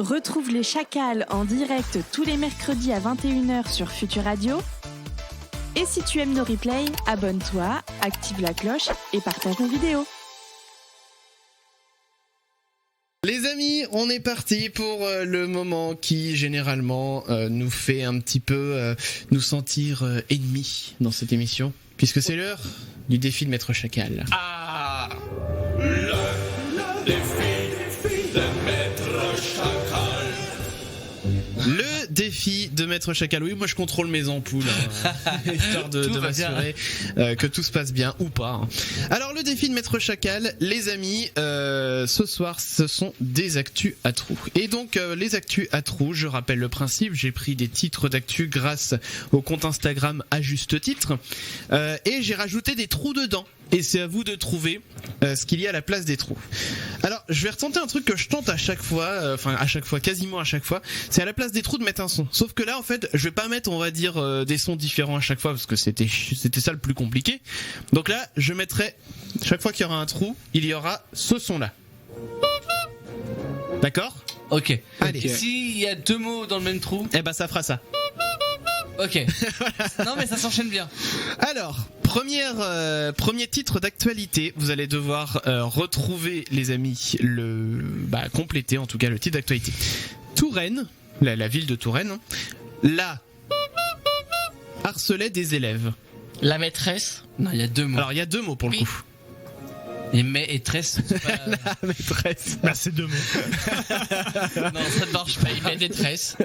Retrouve les Chacals en direct tous les mercredis à 21h sur Futur Radio. Et si tu aimes nos replays, abonne-toi, active la cloche et partage nos vidéos. Les amis, on est parti pour le moment qui généralement nous fait un petit peu nous sentir ennemis dans cette émission, puisque c'est l'heure du défi de Maître Chacal. Ah, le défi de Maître Chacal. Le défi de Maître Chacal. Oui, moi je contrôle mes ampoules, histoire de m'assurer que tout se passe bien ou pas. Alors le défi de Maître Chacal, les amis, ce soir ce sont des actus à trous. Et donc les actus à trous, je rappelle le principe, j'ai pris des titres d'actu grâce au compte Instagram à juste titre, et j'ai rajouté des trous dedans. Et c'est à vous de trouver ce qu'il y a à la place des trous. Alors, je vais retenter un truc que je tente à chaque fois, quasiment à chaque fois. C'est à la place des trous de mettre un son. Sauf que là, en fait, je vais pas mettre, on va dire, des sons différents à chaque fois parce que c'était ça le plus compliqué. Donc là, je mettrai, chaque fois qu'il y aura un trou, il y aura ce son-là. D'accord ? Ok. Allez. Okay. S'il y a deux mots dans le même trou, eh ben, ça fera ça. Ok. Non mais ça s'enchaîne bien. Alors, premier titre d'actualité. Vous allez devoir retrouver, les amis, compléter en tout cas le titre d'actualité. Touraine, la ville de Touraine, harcelait des élèves. La maîtresse. Non, il y a deux mots. Alors il y a deux mots pour le coup. Et maîtresse. La maîtresse. Bah c'est deux mots. Non, ça ne marche pas. Il met maîtresse.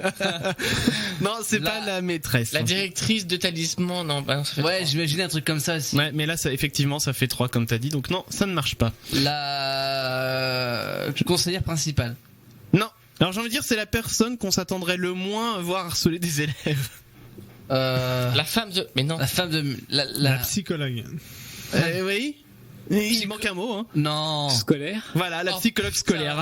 Non, c'est pas la maîtresse. La directrice de talisman, non. Bah, ça fait Ouais, 3. j'imaginais un truc comme ça aussi. Ouais, mais là, ça, effectivement, ça fait 3 comme t'as dit, donc non, ça ne marche pas. La conseillère principale. Non. Alors j'ai envie de dire, c'est la personne qu'on s'attendrait le moins à voir harceler des élèves. La femme de. Mais non. La femme de. La psychologue. Oui. Il manque un mot, hein. Non. Scolaire. Voilà, la psychologue scolaire.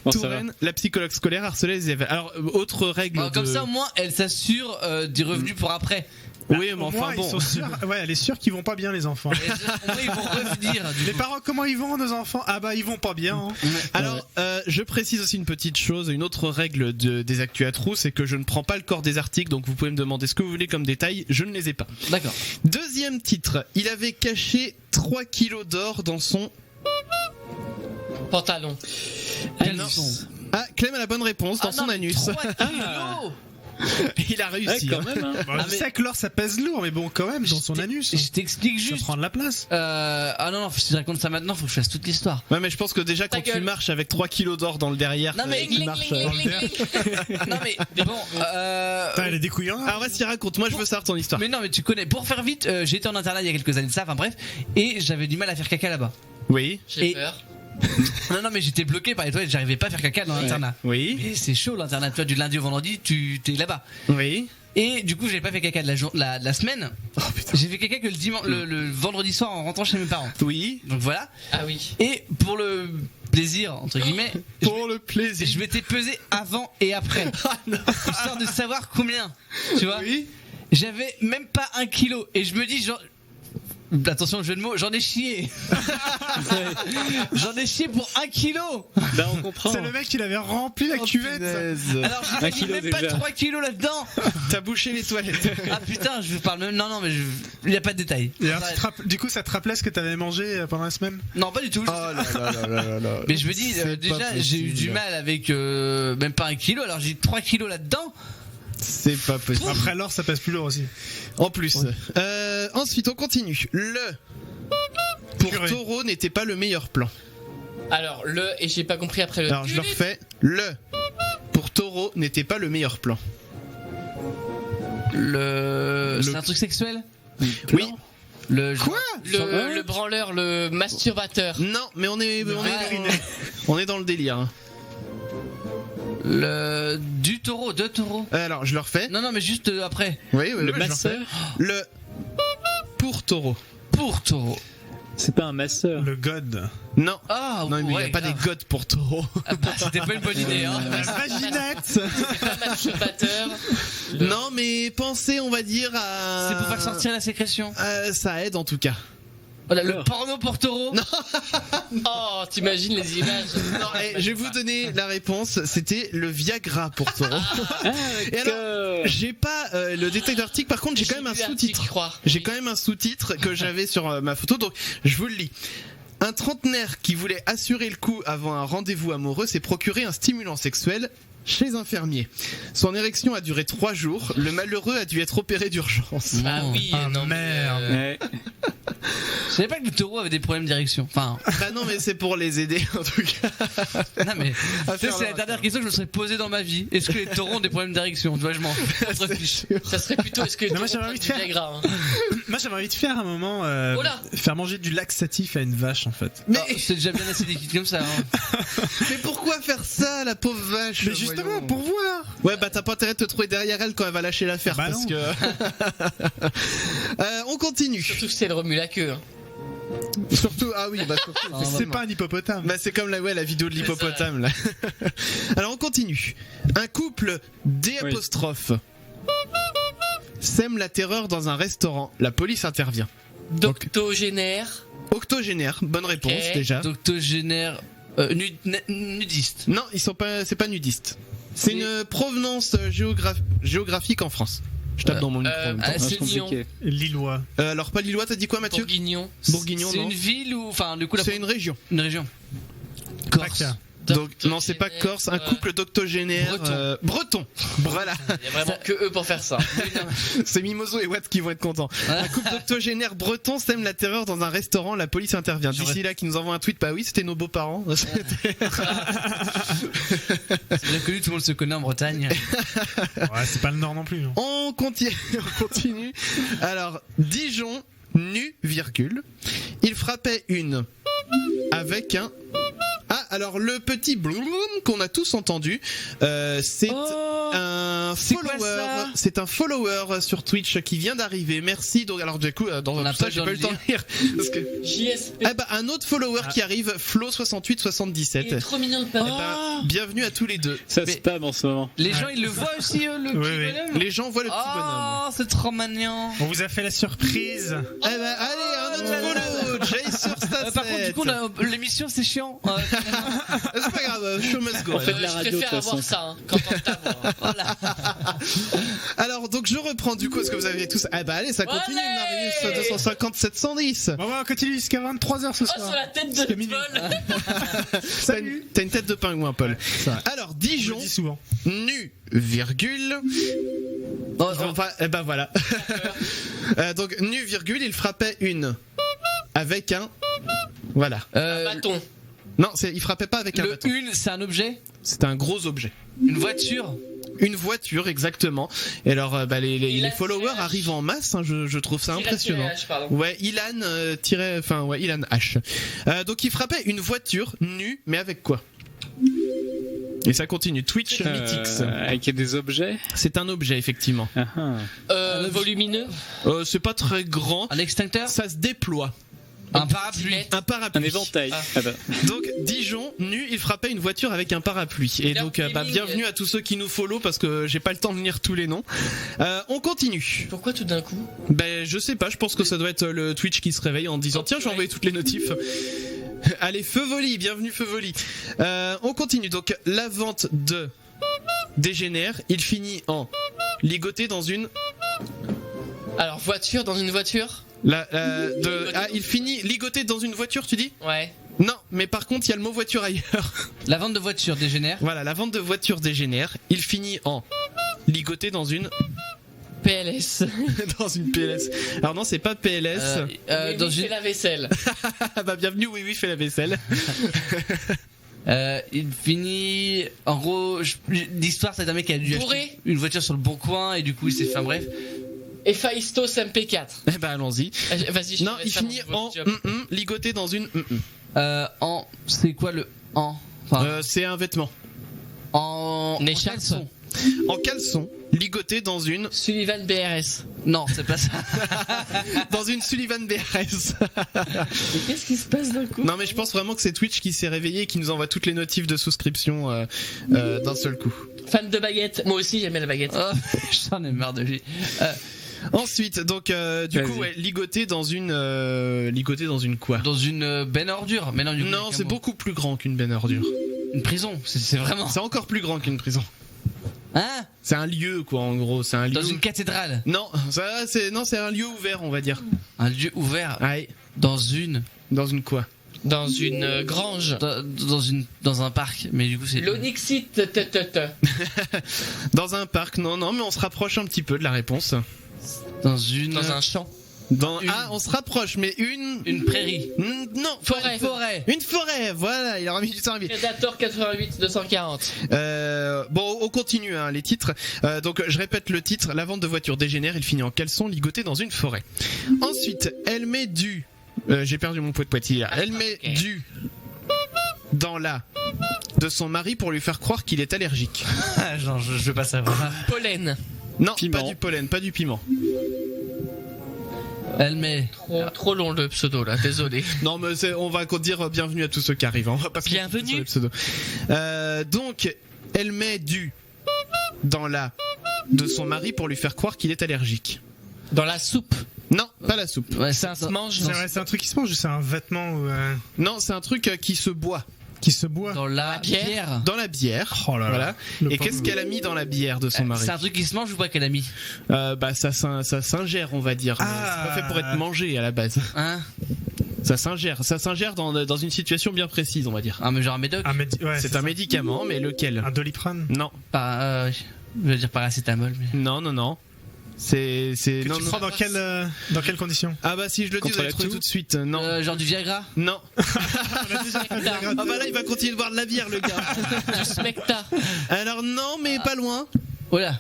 Bon, Touraine, la psychologue scolaire harcelait les élèves. Alors, autre règle. Bon, comme ça au moins elle s'assure des revenus pour après. Oui, mais Au enfin moins, bon. ils sont sûrs. Ouais, elle est sûre qu'ils vont pas bien les enfants. Au moins ils vont revenir. Les parents, comment ils vont nos enfants ? Ah bah ils vont pas bien. Hein. Alors, je précise aussi une petite chose, une autre règle des actus à trous, c'est que je ne prends pas le corps des articles, donc vous pouvez me demander ce que vous voulez comme détail, je ne les ai pas. D'accord. Deuxième titre, il avait caché 3 kilos d'or dans son... Pantalon. Anus. Ah, Clem a la bonne réponse, dans son anus. 3 kilos. Il a réussi. Ouais, quand même. Hein. Bah, je sais que l'or ça pèse lourd, mais bon quand même dans son anus. Je t'explique Ça juste. prend de la place. Ah non, si je raconte ça maintenant, faut que je fasse toute l'histoire. Ouais, mais je pense que déjà quand tu gueule. marches avec 3 kilos d'or dans le derrière, Non mais tu marches... non mais bon. Putain, elle est découillant. Alors vas-y, raconte, moi je veux savoir ton histoire. Mais non mais tu connais. Pour faire vite, j'ai été en internat il y a quelques années de ça. Enfin bref, et j'avais du mal à faire caca là-bas. Oui. J'ai Et- peur. Non mais j'étais bloqué par les toilettes. J'arrivais pas à faire caca dans l'internat. Oui. Mais c'est chaud l'internat. Toi du lundi au vendredi, tu t'es là-bas. Oui. Et du coup, j'avais pas fait caca de la semaine. Oh putain. J'ai fait caca que le vendredi soir en rentrant chez mes parents. Oui. Donc voilà. Ah oui. Et pour le plaisir entre guillemets, Pour le plaisir. je m'étais pesé avant et après, histoire de savoir combien. Tu vois. Oui. J'avais même pas 1 kilo et je me dis genre. Attention le jeu de mots, j'en ai chié. J'en ai chié pour 1 kilo. Ben on comprend. C'est le mec qui avait rempli la cuvette. Alors j'ai kilo même pas déjà. 3 kilos là-dedans. T'as bouché les toilettes. Ah putain, je vous parle même. Non mais il y a pas de détails. Et alors, du coup, ça te rappelait ce que t'avais mangé pendant la semaine ? Non pas du tout. Oh là là là là là. Mais je me dis C'est déjà pas j'ai eu possible. du mal avec même pas 1 kilo. Alors j'ai 3 kilos là-dedans. C'est pas possible. Après l'or, ça pèse plus lourd aussi. En plus. Ensuite, on continue. Pour Purée. Taureau n'était pas le meilleur plan. Alors, et j'ai pas compris après le. Alors, je le refais. Pour Taureau n'était pas le meilleur plan. C'est un truc sexuel. Oui. Quoi Le branleur, le masturbateur. Non, mais on est dans le délire. Hein. Du taureau, de taureau. Alors, je le refais. Non mais juste après. Oui, Le je le masseur. refais. Pour Taureau. Pour taureau. C'est pas un masseur. Le god. Non. Ah Non, mais il n'y ouais, a pas des grave. godes pour Taureau. Ah, bah, c'était pas une bonne idée hein. La vaginette. C'est pas masturbateur. Non, mais pensez, on va dire à... C'est pour faire sortir la sécrétion. Ça aide en tout cas. Voilà, le porno pour taureau. Oh, t'imagines les images. Non, je vais vous donner la réponse. C'était le Viagra pour taureau. Et alors, j'ai pas le détail d'article. Par contre, j'ai quand même un sous-titre. J'ai quand même un sous-titre que j'avais sur ma photo. Donc, je vous le lis. Un trentenaire qui voulait assurer le coup avant un rendez-vous amoureux s'est procuré un stimulant sexuel chez un fermier. Son érection a duré 3 jours. Le malheureux a dû être opéré d'urgence. Ah oui, Ah, non merde. Ouais. Je savais pas que le taureau avait des problèmes d'érection. Enfin, Bah non, mais c'est pour les aider en tout cas. non mais À tu sais, faire c'est la dernière question que je me serais posée dans ma vie. Est-ce que les taureaux ont des problèmes d'érection? Tu vois, je m'en fiche. Ça serait plutôt est-ce que Non, moi, tu j'avais prends envie de du faire- Viagra, hein. Moi j'avais envie de faire un moment Oh là. faire manger du laxatif à une vache en fait. Mais c'est déjà bien assez liquide comme ça. Hein. Mais pourquoi faire ça, la pauvre vache? Mais justement voyons. pour voir. Ouais, bah t'as pas intérêt de te trouver derrière elle quand elle va lâcher l'affaire Bah parce non. que. On continue. Surtout si elle remue la queue. Hein. Surtout, ah oui, bah surtout. Ah, C'est effectivement. pas un hippopotame. Bah c'est comme la vidéo de l'hippopotame là. Alors on continue. Un couple D' sème la terreur dans un restaurant. La police intervient. D'octogénaire. Octogénaire, bonne réponse Ok. déjà. Octogénaire nudiste. Non, ils sont pas, c'est pas nudiste. C'est une provenance géographique en France. Je tape dans mon micro. en même temps. c'est Lyon. compliqué. Lillois. Alors pas Lillois, t'as dit quoi Mathieu? Bourguignon. Bourguignon, C'est non. une ville ou enfin du coup C'est une région. une région. Corse. PACA. Donc non, c'est pas Corse, un couple d'octogénaires breton. Voilà, Il y a vraiment que eux pour faire ça. c'est Mimoso et Watt qui vont être contents. Un couple d'octogénaires bretons sème la terreur dans un restaurant, la police intervient. D'ici là qui nous envoie un tweet, bah oui, c'était nos beaux-parents. C'est bien connu, tout le monde se connaît en Bretagne. Ouais, c'est pas le Nord non plus. Hein. On continue. Alors, Dijon, nu, virgule. Il frappait une avec un... Ah, alors le petit bloum qu'on a tous entendu, c'est un c'est quoi follower. ça C'est un follower sur Twitch qui vient d'arriver. Merci. Donc alors du coup, dans n'a tout ça, pas j'ai le pas eu le temps de lire. Parce que... JSP. Ah bah un autre follower qui arrive, Flo6877. Il est trop mignon le Eh papa. bah, bienvenue à tous les deux. Ça Mais spam en ce moment. Les gens ils le voient aussi le petit Oui. bonhomme. les gens voient le petit bonhomme. Oh, c'est trop mignon. On vous a fait la surprise. Eh bah allez, un autre follow, Jay sur Stat. Par contre, du coup, l'émission c'est chiant. C'est pas grave, show must go. On fait de la Je radio, de préfère toute avoir façon. ça hein, quand on tape. Alors donc je reprends du coup ce que vous avez tous. Ah bah allez, ça continue, Allez Marius 250 710. Bon, on continue jusqu'à 23h ce Oh, soir. sur la tête Jusqu'à de minuit. Paul. Salut. T'as une tête de pingouin, Paul. Alors Je Dijon, le dis souvent. nu, virgule. Enfin, eh ben voilà. Donc nu, virgule, il frappait une avec un. Voilà. Bâton. Non, il frappait pas avec un Le bâton. une, c'est un objet. C'est un gros objet. Une voiture. Une voiture, exactement. Et alors, bah, les Ilan followers H. arrivent en masse. Hein, je trouve ça impressionnant. H, pardon. Ouais, Ilan Ilan H. Donc il frappait une voiture nue, mais avec quoi? Et ça continue. Twitch Mythics. Avec des objets. C'est un objet, effectivement. Ah, ah. Volumineux. C'est pas très grand. Un extincteur. Ça se déploie. Un parapluie. Un parapluie. Un éventail. Ah bah. Donc Dijon, nu, il frappait une voiture avec un parapluie. Et donc bienvenue à tous ceux qui nous follow parce que j'ai pas le temps de lire tous les noms. On continue. Pourquoi tout d'un coup? Ben je sais pas, je pense que ça doit être le Twitch qui se réveille en disant tiens, j'ai envoyé toutes les notifs. Allez, Feuvoli, bienvenue Feuvoli. On continue. Donc la vente de dégénère, il finit en ligoté dans une... Alors voiture dans une voiture? il finit ligoté dans une voiture, tu dis? Ouais. Non, mais par contre, il y a le mot voiture ailleurs. La vente de voiture dégénère. Voilà, la vente de voiture dégénère. Il finit en ligoté dans une PLS. dans une PLS. Alors non, c'est pas PLS. Dans C'est une. la vaisselle. Bah bienvenue, oui, fais la vaisselle. Il finit. En gros, l'histoire, c'est un mec qui a dû Bourré. acheter une voiture sur le bon coin et du coup, il s'est fait. Enfin bref. Héphaïstos MP4. Eh ben allons-y. Vas-y, je Non, te mets il ça finit dans en votre job. ligoté dans une C'est quoi le en? Enfin, c'est un vêtement. en Écharpe. caleçon. En caleçon, ligoté dans une Sullivan BRS. Non, c'est pas ça. dans une Sullivan BRS. Mais qu'est-ce qui se passe d'un coup? Non mais je pense vraiment que c'est Twitch qui s'est réveillé et qui nous envoie toutes les notifs de souscription d'un seul coup. Fan de baguette. Moi aussi, j'aimais la baguette. Oh, j'en ai marre de lui. Ensuite, donc du coup, ouais, ligoté dans une quoi? Dans une benne à ordures. Mais non, du coup, Non, c'est beaucoup plus grand qu'une benne à ordures. Une prison, c'est vraiment. C'est encore plus grand qu'une prison. Hein? C'est un lieu, quoi, en gros. C'est un lieu. Dans une cathédrale. Non, c'est un lieu ouvert, on va dire. Un lieu ouvert. Ouais. Dans une quoi? Dans une grange. Dans un parc. Mais du coup, c'est. L'Onyxite. Dans un parc, non, mais on se rapproche un petit peu de la réponse. Dans un champ. On se rapproche, mais une prairie. Non, Forêt. Une forêt, voilà, il aura mis du temps à vite. Predator 88 240. Bon, on continue les titres. Donc je répète le titre, la vente de voitures dégénère, il finit en caleçon ligoté dans une forêt. Ensuite, elle met du... j'ai perdu mon pot de poitillère. Elle met du dans la de son mari pour lui faire croire qu'il est allergique. Genre, je veux pas savoir. Pollen. Non, Piment. pas du pollen, pas du piment. Elle met. Trop long le pseudo là, désolé. Non, mais on va dire bienvenue à tous ceux qui arrivent. On va pas se Bienvenue. sur les pseudos. Donc, elle met du dans la de son mari pour lui faire croire qu'il est allergique. Dans la soupe. Non, pas la soupe. Ouais, Ça se mange. C'est un truc qui se mange ou c'est un vêtement ou, Non, c'est un truc qui se boit. qui se boit? Dans la bière. Dans la bière. Oh là là. Voilà. Le Et pauvre. qu'est-ce qu'elle a mis dans la bière de son mari? C'est un truc qui se mange ou pas qu'elle a mis? Ça s'ingère, on va dire. Mais c'est pas fait pour être mangé à la base. Hein? Ça s'ingère dans une situation bien précise, on va dire. Ah, mais genre un médoc? Ouais, C'est un médicament, mais lequel? un Doliprane. Non, Pas. Je veux dire paracétamol. Mais... non. C'est Que non, tu non. prends dans quelles conditions? Ah bah si je le dis, Contre vous allez la trouver toux tout de suite. Non, genre du Viagra? non. Smecta. Ah bah là, il va continuer de boire de la bière, le gars. Du Smecta. Alors non, mais pas loin. Oh là.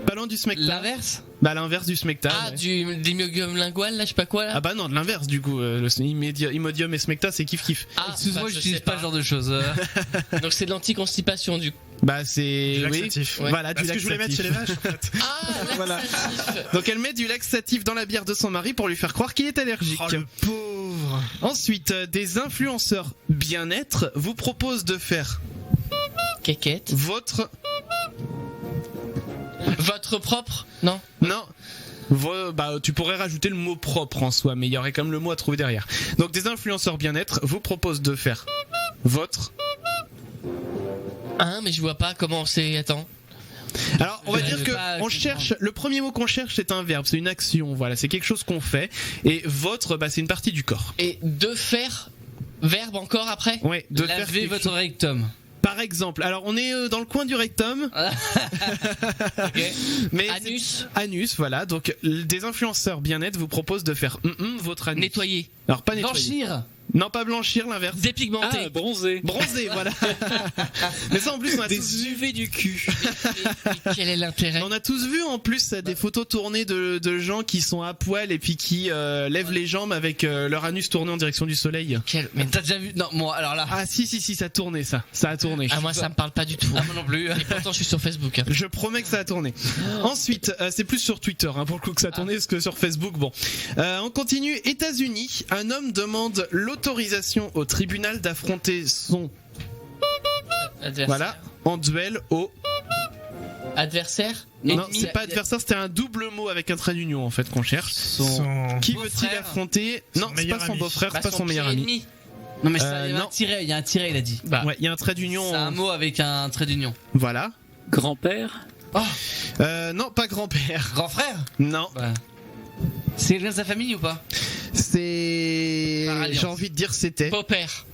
Pas loin du smecta. L'inverse? Bah l'inverse du smecta. Ah, ouais. du l'imodium lingual là, je sais pas quoi là. Ah bah non, de l'inverse du coup. Le Imodium et smecta, c'est kiff. Ah, Excuse-moi, bah, je j'utilise sais pas ce genre de choses. Donc c'est de l'anticonstipation du coup. Bah c'est Du oui. laxatif. Ouais. Voilà, Parce du que je voulais mettre laxatif. chez les vaches en fait. Ah, Voilà. laxatif. Donc elle met du laxatif dans la bière de son mari pour lui faire croire qu'il est allergique. Oh le pauvre. Ensuite, des influenceurs bien-être vous proposent de faire Quéquette. votre... Votre propre? Non. Non. Bah, tu pourrais rajouter le mot propre en soi, mais il y aurait quand même le mot à trouver derrière. Donc des influenceurs bien-être vous proposent de faire votre... Hein, mais je vois pas comment c'est. Attends. Alors, on va Je dire vais que pas on cherche, le premier mot qu'on cherche, c'est un verbe, c'est une action, voilà, c'est quelque chose qu'on fait. Et votre, bah, c'est une partie du corps. Et de faire. Verbe encore après? Ouais, de faire Lavez quelque votre chose. rectum. Par exemple, alors on est dans le coin du rectum, Ok. mais Anus. anus, voilà. Donc des influenceurs bien-être vous proposent de faire votre anus. Nettoyer. Alors pas nettoyer. Blanchir. Non, pas blanchir, l'inverse. Dépigmenter. Ah, bronzé. Bronzer, voilà. Mais ça en plus on a tous Des vu. UV du cul. Mais quel est l'intérêt? On a tous vu en plus des photos tournées de gens qui sont à poil et puis qui lèvent les jambes avec leur anus tourné en direction du soleil. Mais T'as déjà vu? Non, moi, alors là. Ah si, ça a tourné ça. Ça a tourné. ah, moi ça me parle pas du tout. Ah, moi non plus. Et pourtant je suis sur Facebook. Je promets que ça a tourné. Ensuite, c'est plus sur Twitter pour le coup que ça a tourné parce que sur Facebook. Bon, on continue. États-Unis, un homme demande l'autorisation au tribunal d'affronter son Adversaire. en duel au. Adversaire? Non, Ennemi. c'est pas adversaire, c'était un double mot avec un trait d'union en fait qu'on cherche. Son... Qui beau-frère. veut-il affronter? Non, c'est meilleur pas son ami. beau-frère, Bah, c'est pas son meilleur pire ami. ennemi. Non, mais ça, il y a non. un tiret, il a dit. Bah, Ouais, il y a un trait d'union. C'est un mot avec un trait d'union. Voilà. Grand-père. Non, pas grand-père. Grand frère? Non, Bah. C'est quelqu'un de sa famille ou pas? c'est. Par alliance. J'ai envie de dire c'était. beau-père.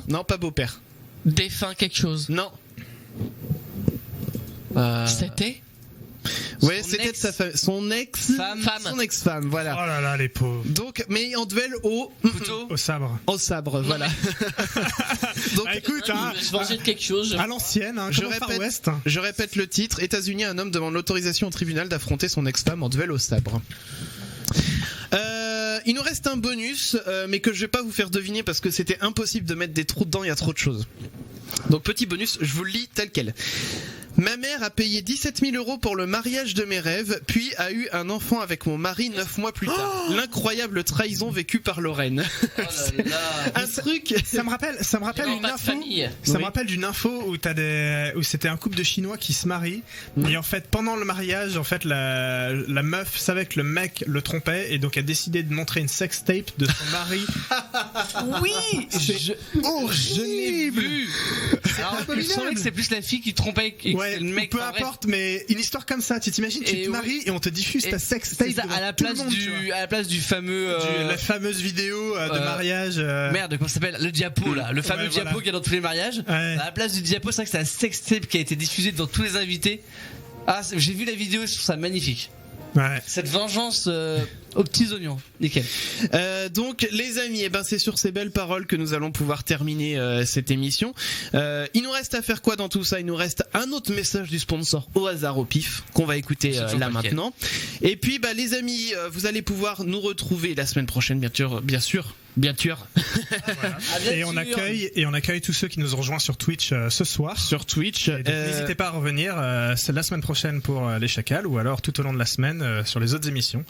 Non, pas beau-père. Défunt quelque chose. Non. C'était? Ouais, Son c'était de ex. sa son ex. Femme. Son ex-femme, voilà. Oh là là, les pauvres. Donc, mais en duel au Couteau. Au sabre. au sabre, voilà. Donc, Ah, écoute, Hein, il veut se venger de quelque chose. à l'ancienne, Je comme au Far répète. West. je répète le titre. États-Unis, un homme demande l'autorisation au tribunal d'affronter son ex-femme en duel au sabre. Il nous reste un bonus, mais que je vais pas vous faire deviner parce que c'était impossible de mettre des trous dedans, il y a trop de choses. Donc petit bonus, je vous le lis tel quel. Ma mère a payé 17 000 € pour le mariage de mes rêves, puis a eu un enfant avec mon mari 9 mois plus tard. L'incroyable trahison vécue par Lorraine. Oh là là. Un truc. Ça me rappelle Vraiment une pas de info. famille. Ça Oui. me rappelle d'une info où c'était un couple de Chinois qui se marient. Et en fait, pendant le mariage, en fait, la meuf savait que le mec le trompait et donc a décidé de montrer une sextape de son mari. Oui, C'est je l'ai vu. Alors, je savais que c'est plus la fille qui trompait et que Ouais, c'est le mec. peu en vrai. importe, mais une histoire comme ça, tu t'imagines, tu Et te oui. maries et on te diffuse Et ta sextape c'est ça, devant à la tout le place monde, tu vois. à la place du fameux. La fameuse vidéo de mariage. Merde, comment ça s'appelle? Le diapo là, le fameux Ouais, diapo voilà. qu'il y a dans tous les mariages. Ouais. À la place du diapo, c'est vrai que c'est la sextape qui a été diffusée dans tous les invités. Ah, j'ai vu la vidéo, je trouve ça magnifique. Ouais. Cette vengeance aux petits oignons, nickel. Donc les amis, eh ben c'est sur ces belles paroles que nous allons pouvoir terminer cette émission. Il nous reste à faire quoi dans tout ça? Il nous reste un autre message du sponsor au hasard au pif qu'on va écouter C'est toujours là pas lequel. maintenant. Et puis bah les amis, vous allez pouvoir nous retrouver la semaine prochaine bien sûr. Et on accueille tous ceux qui nous ont rejoints sur Twitch ce soir. Sur Twitch. Et donc, n'hésitez pas à revenir, c'est la semaine prochaine pour les Chacals ou alors tout au long de la semaine sur les autres émissions.